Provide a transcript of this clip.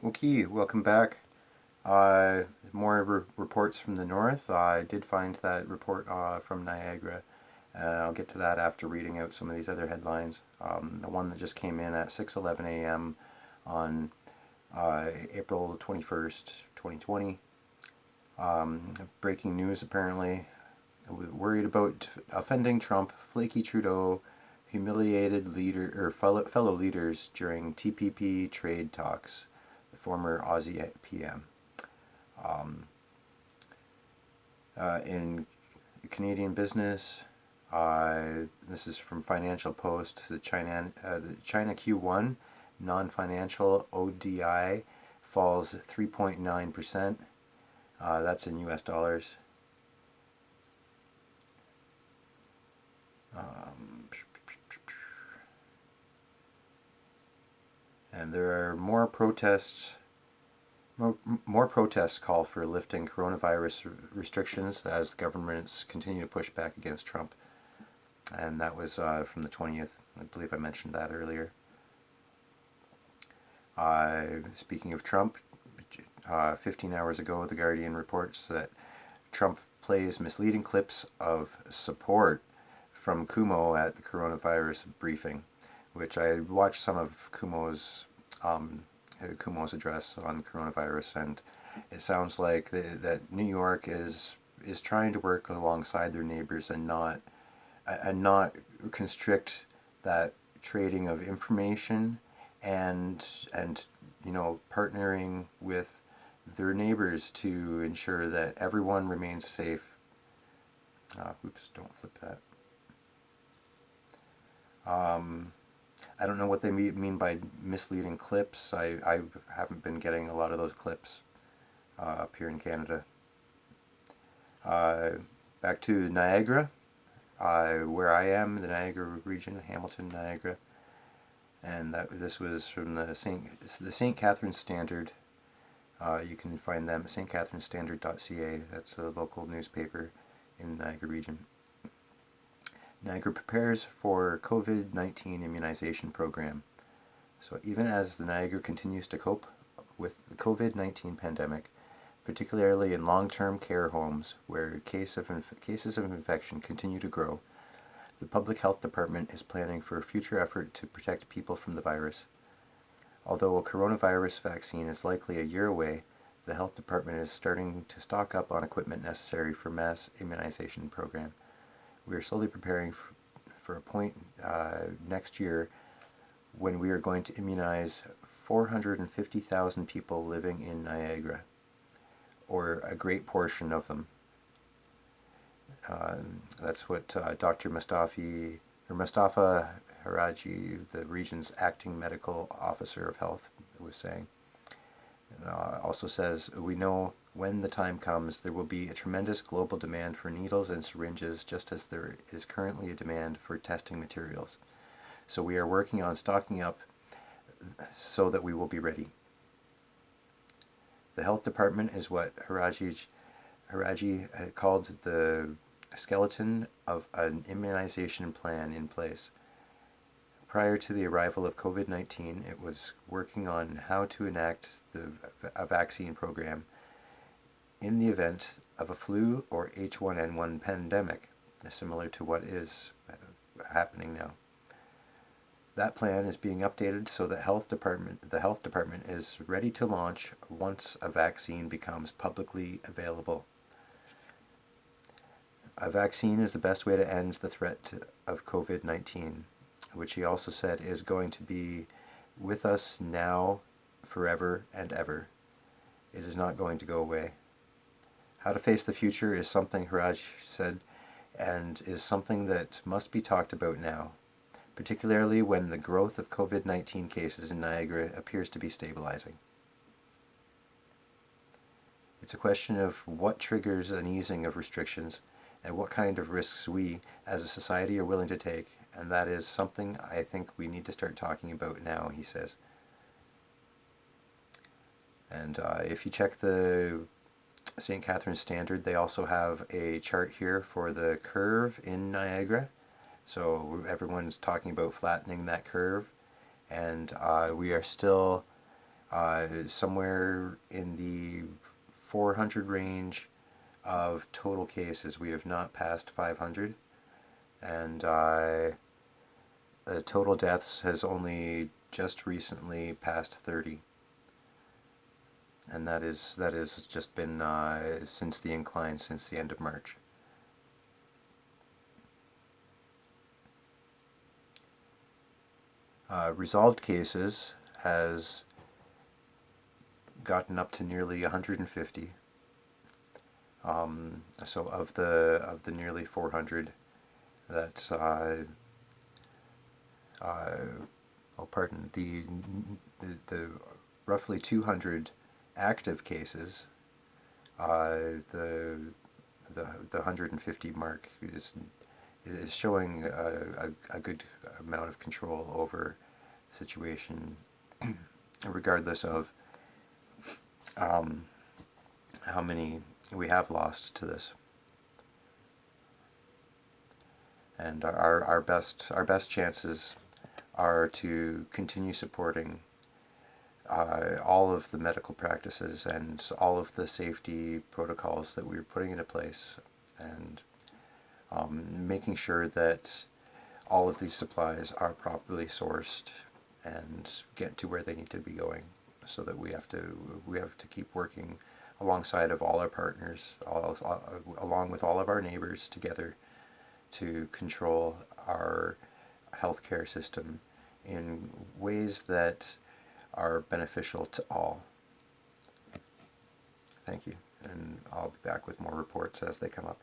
Okay, welcome back. More reports from the north. I did find that report from Niagara. I'll get to that after reading out some of these other headlines. The one that just came in at 6:11 a.m. on April 21st, 2020. Breaking news apparently. Worried about offending Trump, flaky Trudeau humiliated leader or fellow leaders during TPP trade talks. The former Aussie PM. In Canadian business, this is from Financial Post. The China Q1 non-financial ODI falls 3.9%. That's in U.S. dollars. And there are more protests. More protests call for lifting coronavirus restrictions as governments continue to push back against Trump. And that was from the 20th. I believe I mentioned that earlier. Speaking of Trump, 15 hours ago, The Guardian reports that Trump plays misleading clips of support from Cuomo at the coronavirus briefing, which I watched some of Cuomo's address on coronavirus, and it sounds like that New York is trying to work alongside their neighbors and not constrict that trading of information and partnering with their neighbors to ensure that everyone remains safe. Oops, don't flip that. I don't know what they mean by misleading clips. I haven't been getting a lot of those clips up here in Canada. Back to Niagara, where I am, the Niagara region, Hamilton, Niagara, and this was from the St. Catharines Standard. You can find them at stcatharinesstandard.ca. That's a local newspaper in the Niagara region. Niagara prepares for COVID-19 immunization program. So even as the Niagara continues to cope with the COVID-19 pandemic, particularly in long-term care homes where cases of infection continue to grow, the Public Health Department is planning for a future effort to protect people from the virus. Although a coronavirus vaccine is likely a year away, the Health Department is starting to stock up on equipment necessary for mass immunization program. We are slowly preparing for a point next year when we are going to immunize 450,000 people living in Niagara, or a great portion of them. That's what Dr. Mustafa Haraji, the region's acting medical officer of health, was saying. Also says, we know when the time comes, there will be a tremendous global demand for needles and syringes, just as there is currently a demand for testing materials. So we are working on stocking up so that we will be ready. The health department is what Haraji called the skeleton of an immunization plan in place. Prior to the arrival of COVID-19, it was working on how to enact a vaccine program in the event of a flu or H1N1 pandemic, similar to what is happening now. That plan is being updated so that the health department is ready to launch once a vaccine becomes publicly available. A vaccine is the best way to end the threat of COVID-19, which he also said is going to be with us now, forever and ever. It is not going to go away. How to face the future is something Haraj said, and is something that must be talked about now, particularly when the growth of COVID-19 cases in Niagara appears to be stabilizing. It's a question of what triggers an easing of restrictions and what kind of risks we, as a society, are willing to take, and that is something I think we need to start talking about now, he says. And if you check the St. Catharines Standard, they also have a chart here for the curve in Niagara. So everyone's talking about flattening that curve, and we are still somewhere in the 400 range of total cases. We have not passed 500, and the total deaths has only just recently passed 30, and that is just been since the incline, since the end of March. Resolved cases has gotten up to nearly 150. So of the nearly 400, that's oh pardon, the roughly 200 active cases, the 150 mark is showing a good amount of control over the situation, regardless of how many we have lost to this. And our best chances are to continue supporting all of the medical practices and all of the safety protocols that we're putting into place, and making sure that all of these supplies are properly sourced and get to where they need to be going, so that we have to keep working alongside of all our partners, along with all of our neighbors together, to control our healthcare system in ways that are beneficial to all. Thank you, and I'll be back with more reports as they come up.